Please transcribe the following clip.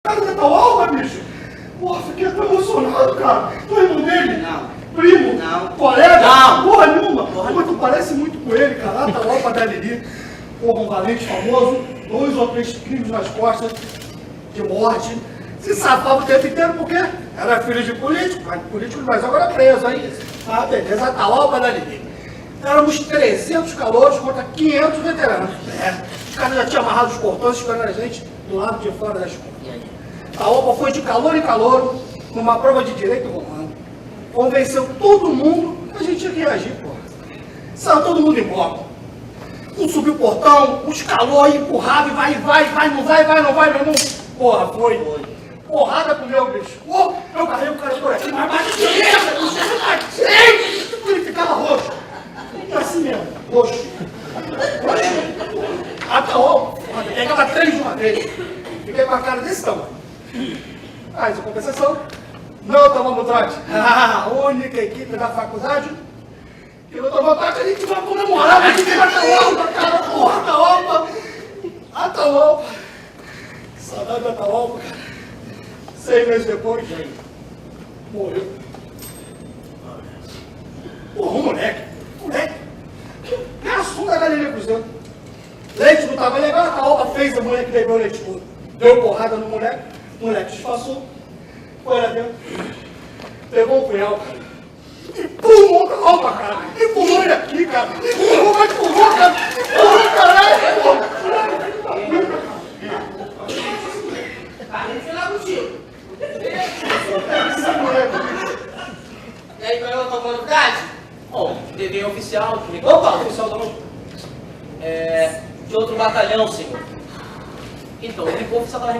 Cara da Taualpa, bicho. Porra, fiquei tão emocionado, cara. Tu é irmão dele? Não. Primo? Não. Colega? Não. Porra nenhuma. Porra. Pô, tu parece muito com ele, cara. A Taualpa da Lili. Porra, um valente famoso. 2 ou 3 crimes nas costas. De morte. Se safava o tempo inteiro porque era filho de político. Mas político mas agora preso, hein? Ah, beleza. A Taualpa da Lili. Éramos 300 calouros contra 500 veteranos. Os caras já tinham amarrado os portões esperando a gente do lado de fora da escola. A OPA foi de calor em calor, numa prova de direito romano. Convenceu todo mundo que a gente ia reagir, porra. Saiu todo mundo embora. Um subiu o portão, os calor, empurrava e vai, não vai, meu irmão. Porra, foi. Porrada com o meu bicho. Oh, eu carrei o cara por aqui, mas bate direita, ele ficava roxo. Assim mesmo, roxo. A Taol, pegava 3 de uma vez. Fiquei com a cara desse tamanho. Mas, em compensação, não tomamos trote. A única equipe da faculdade que não tomou trote, a gente vai com namorado aqui com a Taolpa, cara. Porra, a Taolpa. Que saudade da Taolpa, cara. 6 meses depois, morreu. Porra, um moleque. Garçom da Galeria Cruzeiro. Leite não tava legal, a Taolpa fez a mulher que bebeu o leite todo. Deu porrada no moleque, o moleque disfarçou, foi lá dentro, pegou o punhal, cara, e pulou a Taolpa, cara, e pulou ele aqui, cara, e pulou, cara, e pulou, caralho, Parece lá contigo. E aí, qual é a tua novidade? Bom, TV oficial. Opa, oficial da onde? De outro batalhão, senhor. Então, o oficial da